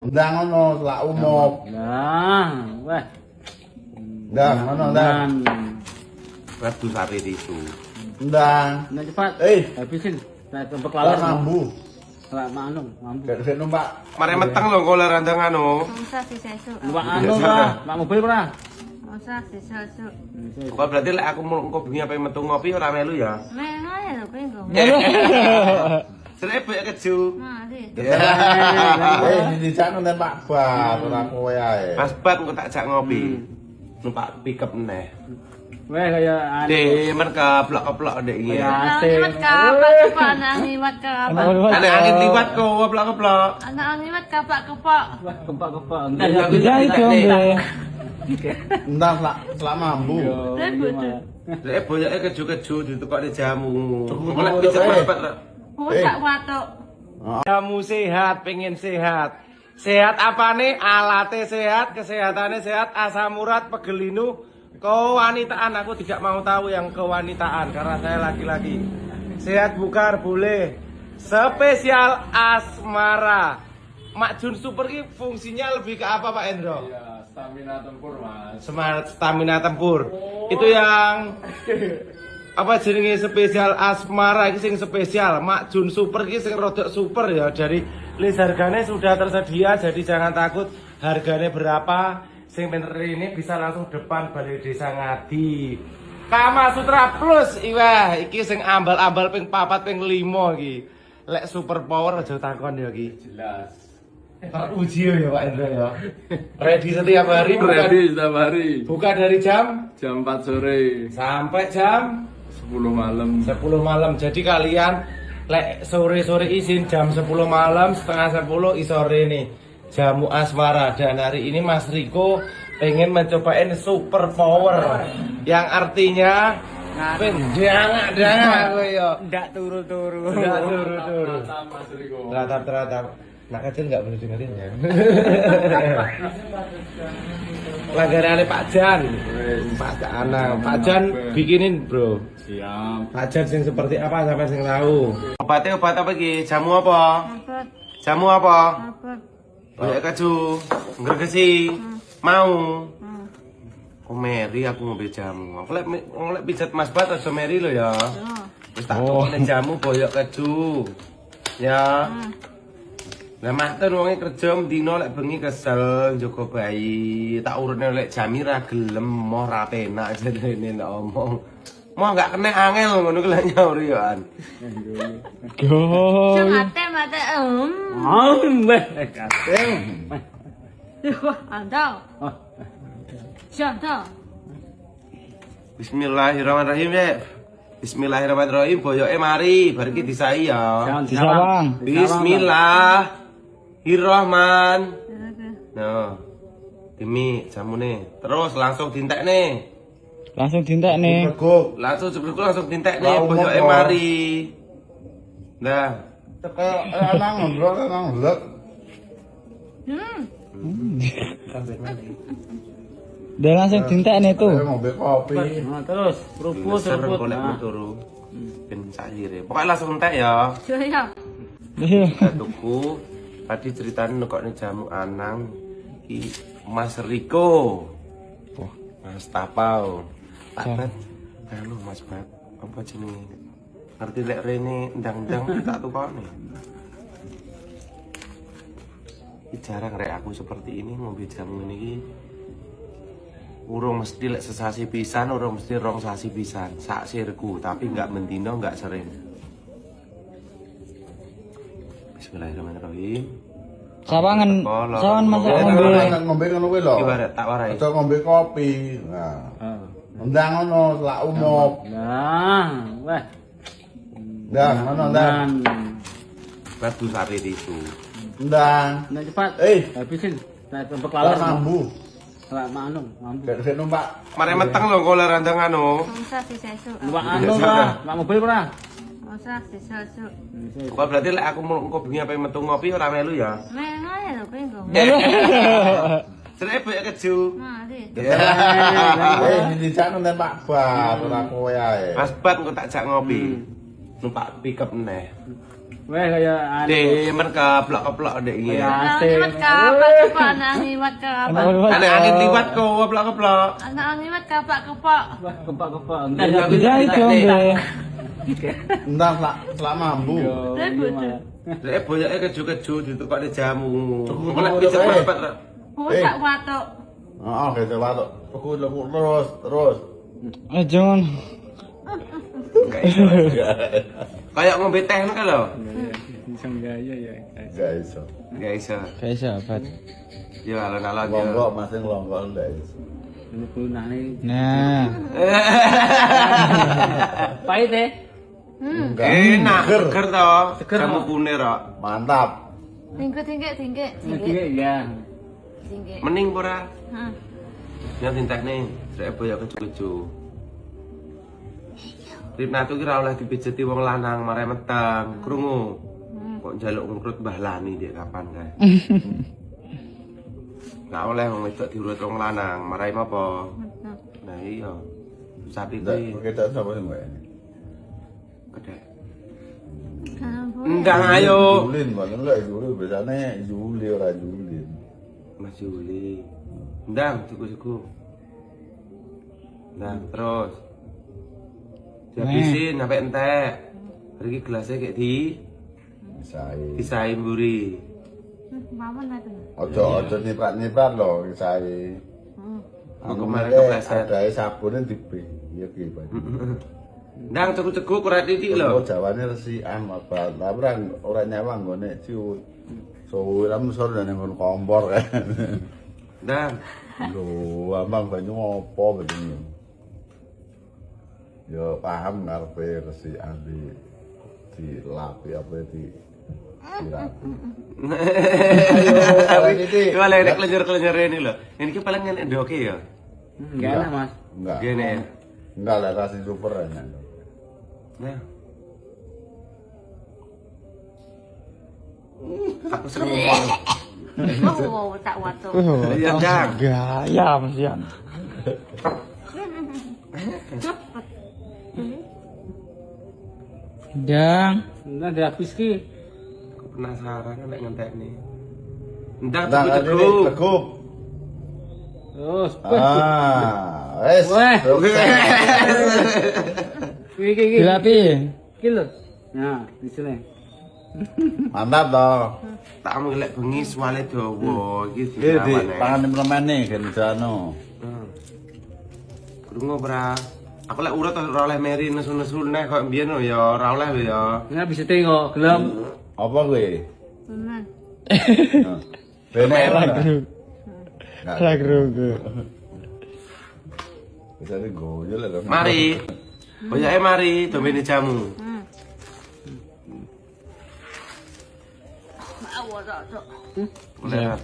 Ndang ngono, lak umum. Nah, weh. Ndang ngono, ndang. Ratu sapi tisu. Ndang. Nah cepat. Habisin. Nah, tembak Lak lawan. mambu. Lah manung, mambu. Gak numpak. Mare meteng lho kok larandang anu. Usah sesuk. Numpak anu lah, mak mobil ora. Usah sesuk. Kok berarti lek aku engko bengi ape metu ngopi ora melu ya. Meno ya lho penggo. Srebek keju. Mari. Dijak nonton Pak Bar, ora kowe ae. Pas bat engko tak jak ngopi. Numpak pickup neh. Weh kaya anu. Men keplok-keplok ndek iki. Ya. Liwat kapak nang liwat kapak. Ana angin liwat kok keplok-keplok. Anak liwat kapak-kapak. Kepak-kepak. Bisa itu. Ndang lak mambu. Lek boyoke keju-keju ditukokne jamu. Lek pijet pas bat. Pucak watuk. Kamu sehat, pengen sehat. Sehat apane? Alate sehat, kesehatannya sehat, asam urat, pegelinu, kewanitaan. Aku tidak mau tahu yang kewanitaan karena saya laki-laki. Sehat bukar boleh. Spesial asmara. Mak Jun Super ini fungsinya lebih ke apa Pak Endro? Ya, stamina tempur, Mas. Semangat stamina tempur. Itu yang apa jenenge spesial asmara iki sing spesial. Mak Jun Super iki sing rodok super ya. Dari list harganya sudah tersedia, jadi jangan takut harganya berapa. Sing bener ini bisa langsung depan Balai Desa Ngadi. Kama Sutra Plus iwah iki sing ambal-ambal ping 4 ping 5 iki. Lek super power aja takon ya iki. Jelas. Teruji ya Pak Endro ya. Ready setiap hari Ready setiap hari. buka dari jam Jam 4 sore, sampai jam 10 malam. 10 malam. Jadi kalian lek sore-sore izin jam 10 malam, setengah 10 isore nih. Jamu asmara. Dan hari ini Mas Riko pengen mencobain super power. Yang artinya dangak kowe yo. Ndak turu-turu. Enggak turu-turu. Sama Mas Riko. Teratap. Nak kecil nggak boleh dengerin ya. Langgarannya Pak Jan. Pak Anang. Pak Jan bikinin bro. Siap. Pak Jan sing seperti apa sampai sing tahu. Obatnya obat apa iki? Jamu apa? Apa? Jamu apa? Apa? Banyak keju, ngergesi, mau. Kok Mary aku ngombe jamu. Aku lek pijat Mas Bat aja Mary lo ya. Wis tak tukokne jamu boyok keju. Ya. Lah maten wonge kerja mendino lek bengi kesel njogo bayi. Tak urutne lek jami ra gelem, moh ra penak jane nek omong. Moh gak kena angel ngono ki lek nyauri yo an. Mate. Weh, kasih. Anda. Siapa? Bismillahirrahmanirrahim ya. Bismillahirrahmanirrahim boyoke mari bar iki disai ya. Disawang. Bismillahirrahman. Nah. Demi jamune. Terus langsung dintekne. Langsung dintek nih. Reguk. Langsung sebelumku langsung dintekne Lah, boyoke umum, mari. Nah, Teko nang ngobrol nang lek. Udah langsung dintek nih tuh. Ngombe kopi. Nah, terus seruput. golek Nah. turu. Ben sakire. Pokoke langsung entek ya. Joyo. Tuku tadi ceritanya nekokne jamu Anang iki Mas Riko. Wah, Mas Tapau. Pak anu Mas Bat, apa jenenge? Ngerti lek rene ndang-ndang tak tukone. Jarang rek aku seperti ini ngombe jamu ini. Urung mesti lek sesasi pisan, urung mesti rong sasi pisan. Sak sirku, tapi enggak mendino, enggak sering. Bismillahirrahmanirrahim. Sawangan masak ngombe. Ngombe ngono kuwi lho. Ibarat tak warai. Aja ngombe kopi. Nah. Ndang ngono, lak umum. Nah, weh. Ndang ngono, ndang. Ratu sapi tisu. Ndang. Nah cepat. Habisin. Nah, tembak Lak lawan. mambu. Lah manung, mambu. Gak numpak. Mare meteng lho kok larandang anu. Usah sesuk. Numpak anu lah, mak mobil ora. Usah sesuk. Kok berarti lek aku engko bengi ape metu ngopi ora melu ya. Meno ya lho penggo. Srebek keju. Mari. Dijak nonton Pak Bar, ora kowe ae. Pas bat engko tak jak ngopi. Numpak pickup neh. Weh kayak Dek, men keplak-keplak dek Kayak iya. asing. Liwat ka apa anak liwat ka apa? Anak angin liwat kok keplak-keplak. Anak liwat ka pak kepak. Wah, kepak-kepak. Bisa itu ambil. Entah selak mambu. Dek boyake keju-keju ditukokne jamu. Golek pijet Mas Bat. Rusak watuk. Heeh, kete watuk. Lekuk terus. Jangan. Kayak ngombe teh kan lho. Iseng gaya ya. Gak iso. Enggak iso. Kayak sahabat. Ya alon-alon ya. Longgok masing longgok ndak iso. Ini punah nih. Nah. Pahit deh. Enggak. Enak, Seger. seger toh. Seger, Jamu Pak. kunir kok. Mantap. Tinggi. Tiga ya. Tinggi. Mending ora. Hah. Yang tintek nih, saya boyo keju-keju. Ripna tuh kira oleh dipijeti wong lanang marai meteng, krungu. Kok njaluk ngurut Mbah Lani dia kapan kae? Gak oleh wong wedok diurut wong lanang, marai apa? Nah iya. Sapi Ndak, kuwi kita sapa sing wae. kedek. Kalau Endang ayo. Julin, Bang. Enggak Julin, biasanya Juli ora Julin. Mas Juli. Endang suku-suku. Nah, terus. Dihabisin sampai entek. Iki gelasnya kayak Sae. disain mburi. Mawon itu. Ojo niprat-niprat lho sae. Kok kemarin kepleset. Ada sabune dipe. Iya ki, Pak. Ndang cekuk-cekuk ora titik Lho, lho. Jawane resikan apa. Tapi ora nyawa nggone ciut. So, ora mesor nang nggon kompor kan. Ndang. Lho, ambang banyu opo bedine. Yo paham ngarepe resikan dilapi apa di siram. Ayo, kalau ada kelenjar-kelenjar ini loh. Ini ki paling enak ndoke ya. Enggak enak mas. Enggak. Gini ya. Enggak lah rasi super enak. Nah. Aku sering ngomong. Oh, tak watuk. Iya, Jang. Gaya Mas Yan. Dang. Nah, dihabis ki. Aku penasaran nek ngentek nih. Ndang Nah, teguk-teguk. teguk. Terus. Wes. Weh. Sukses. Iki. Dilapi. Iki lho. Nah, di sini. Mantap toh. Tak mau ngelek bengi suale dawa iki Iki di dilawane. pangan permene kan jano. Krungu ora. Aku lek urut ora oleh meri nesu-nesu neh kok mbiyen lho ya ora oleh lho ya. Nah, bisa tengok gelem. Apa kowe? Tenan. Bener. Lagru. Bisa digoyo lah. Mari. Boyake mari dombene jamu. Awas tak. Boleh.